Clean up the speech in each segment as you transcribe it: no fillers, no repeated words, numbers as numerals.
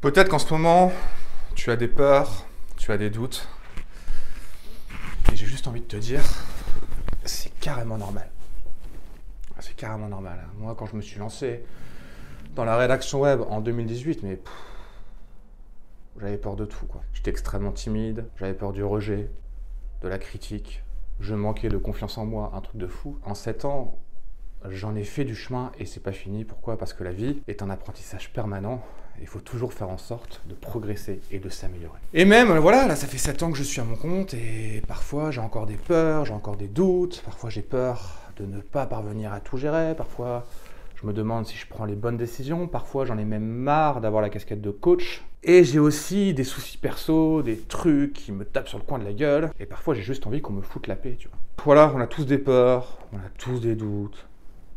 Peut-être qu'en ce moment, tu as des peurs, tu as des doutes. Et j'ai juste envie de te dire, c'est carrément normal. C'est carrément normal. Moi, quand je me suis lancé dans la rédaction web en 2018, mais j'avais peur de tout, quoi. J'étais extrêmement timide, j'avais peur du rejet, de la critique. Je manquais de confiance en moi, un truc de fou. En 7 ans, j'en ai fait du chemin et c'est pas fini. Pourquoi? Parce que la vie est un apprentissage permanent. Il faut toujours faire en sorte de progresser et de s'améliorer. Et même, voilà, là, ça fait 7 ans que je suis à mon compte et parfois j'ai encore des peurs, j'ai encore des doutes. Parfois j'ai peur de ne pas parvenir à tout gérer. Parfois, je me demande si je prends les bonnes décisions. Parfois, j'en ai même marre d'avoir la casquette de coach. Et j'ai aussi des soucis perso, des trucs qui me tapent sur le coin de la gueule. Et parfois, j'ai juste envie qu'on me foute la paix, tu vois. Voilà, on a tous des peurs, on a tous des doutes.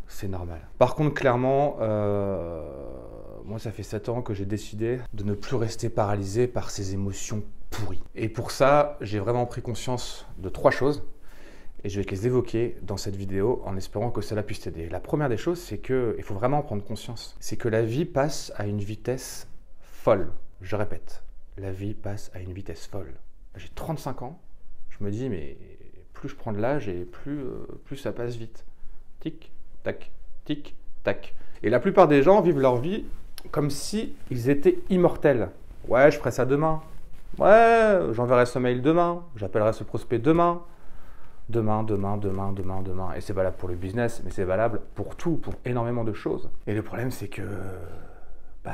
C'est normal. Par contre, clairement, moi, ça fait 7 ans que j'ai décidé de ne plus rester paralysé par ces émotions pourries. Et pour ça, j'ai vraiment pris conscience de 3 choses. Et je vais te les évoquer dans cette vidéo en espérant que cela puisse t'aider. La première des choses, c'est qu'il faut vraiment en prendre conscience. C'est que la vie passe à une vitesse folle. Je répète, la vie passe à une vitesse folle. J'ai 35 ans, je me dis, mais plus je prends de l'âge et plus ça passe vite. Tic, tac, tic, tac. Et la plupart des gens vivent leur vie comme si ils étaient immortels. Ouais, je ferai ça demain. Ouais, j'enverrai ce mail demain. J'appellerai ce prospect demain. Demain. Et c'est valable pour le business, mais c'est valable pour tout, pour énormément de choses. Et le problème, c'est que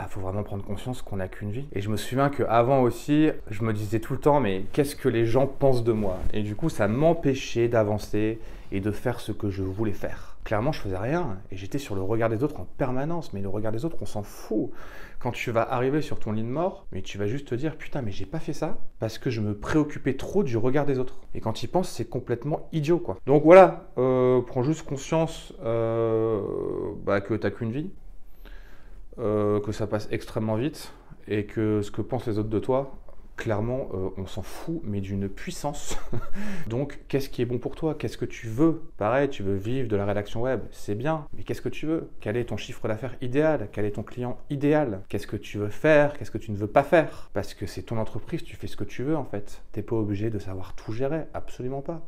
faut vraiment prendre conscience qu'on n'a qu'une vie. Et je me souviens qu'avant aussi, je me disais tout le temps, mais qu'est-ce que les gens pensent de moi? Et du coup, ça m'empêchait d'avancer et de faire ce que je voulais faire. Clairement, je faisais rien et j'étais sur le regard des autres en permanence. Mais le regard des autres, on s'en fout. Quand tu vas arriver sur ton lit de mort, mais tu vas juste te dire, putain, mais j'ai pas fait ça parce que je me préoccupais trop du regard des autres. Et quand tu y penses, c'est complètement idiot, quoi. Donc voilà, prends juste conscience que t'as qu'une vie. Que ça passe extrêmement vite et que ce que pensent les autres de toi, clairement, on s'en fout, mais d'une puissance. Donc, qu'est-ce qui est bon pour toi? Qu'est-ce que tu veux? Pareil, tu veux vivre de la rédaction web, c'est bien, mais qu'est-ce que tu veux? Quel est ton chiffre d'affaires idéal? Quel est ton client idéal? Qu'est-ce que tu veux faire? Qu'est-ce que tu ne veux pas faire? Parce que c'est ton entreprise, tu fais ce que tu veux en fait. T'es pas obligé de savoir tout gérer, absolument pas.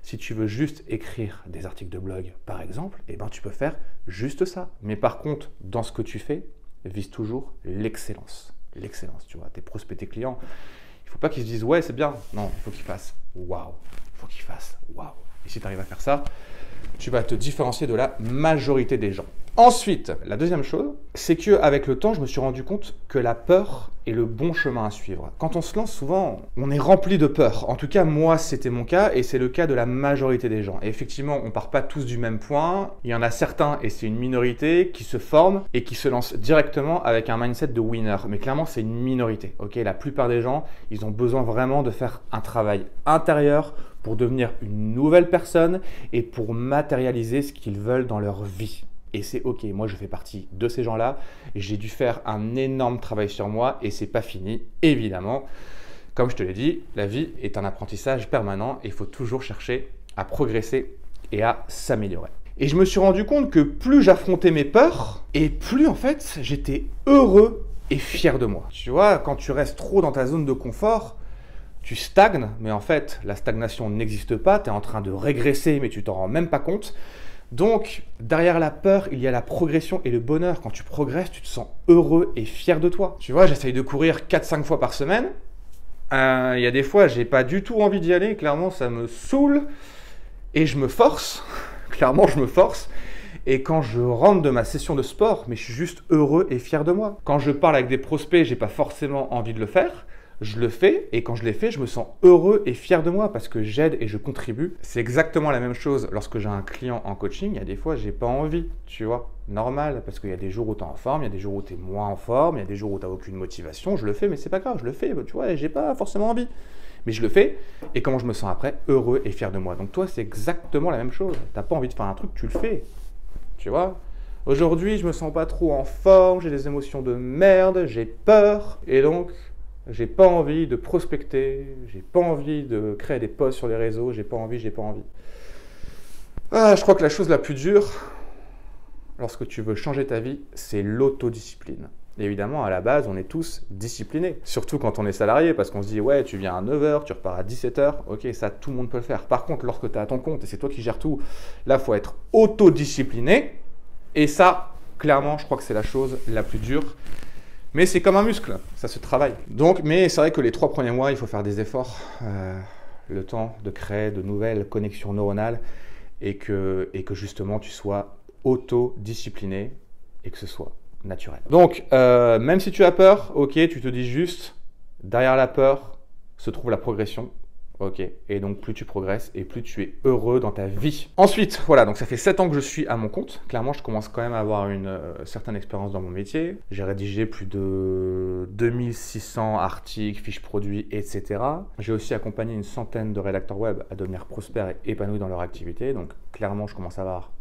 Si tu veux juste écrire des articles de blog, par exemple, tu peux faire juste ça. Mais par contre, dans ce que tu fais, vise toujours l'excellence. L'excellence, tu vois. Tes prospects, tes clients, il ne faut pas qu'ils se disent « ouais, c'est bien ». Non, il faut qu'ils fassent « waouh ». Il faut qu'ils fassent « waouh ». Et si tu arrives à faire ça, tu vas te différencier de la majorité des gens. Ensuite, la deuxième chose, c'est qu'avec le temps, je me suis rendu compte que la peur est le bon chemin à suivre. Quand on se lance, souvent, on est rempli de peur. En tout cas, moi, c'était mon cas et c'est le cas de la majorité des gens. Et effectivement, on ne part pas tous du même point. Il y en a certains, et c'est une minorité, qui se forment et qui se lancent directement avec un mindset de winner. Mais clairement, c'est une minorité. Okay, la plupart des gens, ils ont besoin vraiment de faire un travail intérieur pour devenir une nouvelle personne et pour matérialiser ce qu'ils veulent dans leur vie. Et c'est ok, moi je fais partie de ces gens-là. J'ai dû faire un énorme travail sur moi et c'est pas fini, évidemment. Comme je te l'ai dit, la vie est un apprentissage permanent et il faut toujours chercher à progresser et à s'améliorer. Et je me suis rendu compte que plus j'affrontais mes peurs et plus en fait j'étais heureux et fier de moi. Tu vois, quand tu restes trop dans ta zone de confort, tu stagnes, mais en fait la stagnation n'existe pas, tu es en train de régresser mais tu t'en rends même pas compte. Donc, derrière la peur, il y a la progression et le bonheur. Quand tu progresses, tu te sens heureux et fier de toi. Tu vois, j'essaye de courir 4-5 fois par semaine. Il y a des fois, j'ai pas du tout envie d'y aller. Clairement, ça me saoule. Et je me force. Clairement, je me force. Et quand je rentre de ma session de sport, mais je suis juste heureux et fier de moi. Quand je parle avec des prospects, j'ai pas forcément envie de le faire. Je le fais et quand je l'ai fait, je me sens heureux et fier de moi parce que j'aide et je contribue. C'est exactement la même chose lorsque j'ai un client en coaching. Il y a des fois, j'ai pas envie, tu vois, normal, parce qu'il y a des jours où tu es en forme, il y a des jours où tu es moins en forme, il y a des jours où tu n'as aucune motivation. Je le fais, mais c'est pas grave, je le fais, tu vois, et j'ai pas forcément envie. Mais je le fais et comment je me sens après? Heureux et fier de moi. Donc toi, c'est exactement la même chose. T'as pas envie de faire un truc, tu le fais, tu vois. Aujourd'hui, je me sens pas trop en forme, j'ai des émotions de merde, j'ai peur et donc j'ai pas envie de prospecter, j'ai pas envie de créer des posts sur les réseaux, j'ai pas envie. Je crois que la chose la plus dure, lorsque tu veux changer ta vie, c'est l'autodiscipline. Évidemment, à la base, on est tous disciplinés. Surtout quand on est salarié, parce qu'on se dit, ouais, tu viens à 9 h, tu repars à 17 h. Ok, ça, tout le monde peut le faire. Par contre, lorsque tu es à ton compte et c'est toi qui gères tout, là, il faut être autodiscipliné. Et ça, clairement, je crois que c'est la chose la plus dure. Mais c'est comme un muscle, ça se travaille. Donc, mais c'est vrai que les 3 premiers mois, il faut faire des efforts. Le temps de créer de nouvelles connexions neuronales et que justement, tu sois autodiscipliné et que ce soit naturel. Donc, même si tu as peur, ok, tu te dis juste, derrière la peur se trouve la progression. Ok, et donc plus tu progresses et plus tu es heureux dans ta vie. Ensuite, voilà, donc ça fait 7 ans que je suis à mon compte. Clairement, je commence quand même à avoir une certaine expérience dans mon métier. J'ai rédigé plus de 2600 articles, fiches produits, etc. J'ai aussi accompagné une centaine de rédacteurs web à devenir prospères et épanouis dans leur activité. Donc clairement, je commence à avoir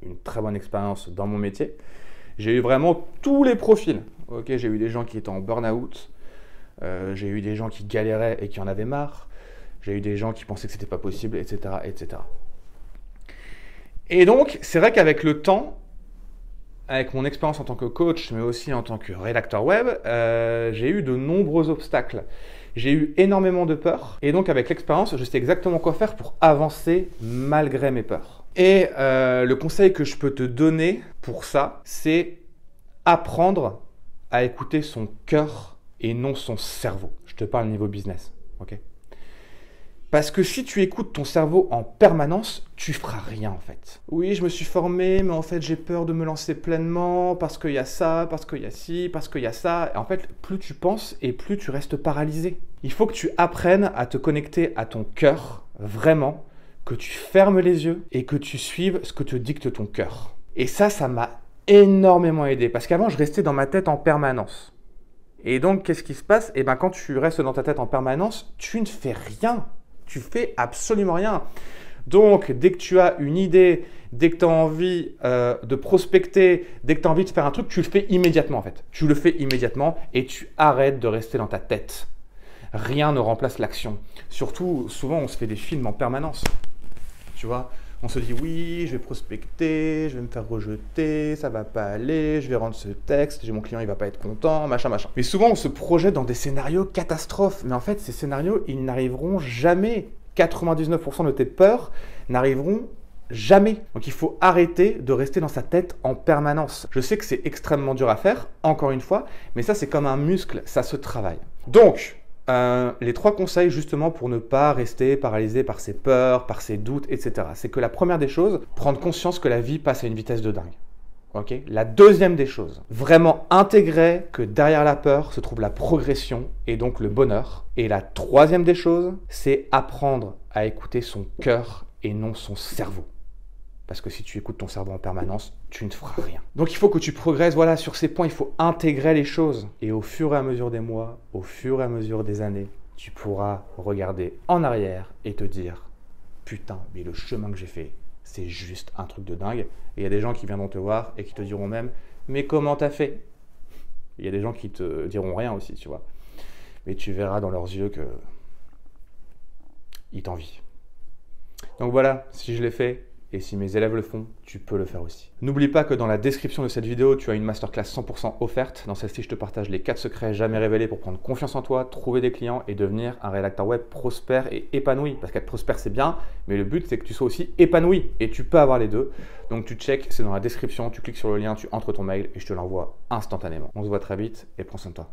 une très bonne expérience dans mon métier. J'ai eu vraiment tous les profils. Ok, j'ai eu des gens qui étaient en burn-out. J'ai eu des gens qui galéraient et qui en avaient marre. J'ai eu des gens qui pensaient que c'était pas possible, etc., etc. Et donc, c'est vrai qu'avec le temps, avec mon expérience en tant que coach, mais aussi en tant que rédacteur web, j'ai eu de nombreux obstacles. J'ai eu énormément de peurs. Et donc, avec l'expérience, je sais exactement quoi faire pour avancer malgré mes peurs. Et le conseil que je peux te donner pour ça, c'est apprendre à écouter son cœur et non son cerveau. Je te parle niveau business, ok ? Parce que si tu écoutes ton cerveau en permanence, tu feras rien en fait. Oui, je me suis formé, mais en fait j'ai peur de me lancer pleinement parce qu'il y a ça, parce qu'il y a ci, parce qu'il y a ça. Et en fait, plus tu penses et plus tu restes paralysé. Il faut que tu apprennes à te connecter à ton cœur, vraiment, que tu fermes les yeux et que tu suives ce que te dicte ton cœur. Et ça m'a énormément aidé parce qu'avant je restais dans ma tête en permanence. Et donc qu'est-ce qui se passe? Eh bien quand tu restes dans ta tête en permanence, tu ne fais rien. Tu fais absolument rien. Donc, dès que tu as une idée, dès que tu as envie de prospecter, dès que tu as envie de faire un truc, tu le fais immédiatement en fait. Tu le fais immédiatement et tu arrêtes de rester dans ta tête. Rien ne remplace l'action. Surtout, souvent, on se fait des films en permanence. Tu vois, on se dit oui, je vais prospecter, je vais me faire rejeter, ça va pas aller, je vais rendre ce texte, mon client il va pas être content, machin. Mais souvent on se projette dans des scénarios catastrophes, mais en fait ces scénarios ils n'arriveront jamais. 99% de tes peurs n'arriveront jamais. Donc il faut arrêter de rester dans sa tête en permanence. Je sais que c'est extrêmement dur à faire, encore une fois, mais ça c'est comme un muscle, ça se travaille. Donc, les 3 conseils justement pour ne pas rester paralysé par ses peurs, par ses doutes, etc. C'est que la première des choses, prendre conscience que la vie passe à une vitesse de dingue. Okay. La deuxième des choses, vraiment intégrer que derrière la peur se trouve la progression et donc le bonheur. Et la troisième des choses, c'est apprendre à écouter son cœur et non son cerveau. Parce que si tu écoutes ton cerveau en permanence, tu ne feras rien. Donc il faut que tu progresses, voilà, sur ces points, il faut intégrer les choses. Et au fur et à mesure des mois, au fur et à mesure des années, tu pourras regarder en arrière et te dire « Putain, mais le chemin que j'ai fait, c'est juste un truc de dingue. » Et il y a des gens qui viendront te voir et qui te diront même « Mais comment t'as fait ?» Il y a des gens qui te diront rien aussi, tu vois. Mais tu verras dans leurs yeux que ils t'envient. Donc voilà, si je l'ai fait, et si mes élèves le font, tu peux le faire aussi. N'oublie pas que dans la description de cette vidéo, tu as une masterclass 100% offerte. Dans celle-ci, je te partage les 4 secrets jamais révélés pour prendre confiance en toi, trouver des clients et devenir un rédacteur web prospère et épanoui. Parce qu'être prospère, c'est bien, mais le but, c'est que tu sois aussi épanoui. Et tu peux avoir les deux. Donc tu check, c'est dans la description, tu cliques sur le lien, tu entres ton mail et je te l'envoie instantanément. On se voit très vite et prends soin de toi.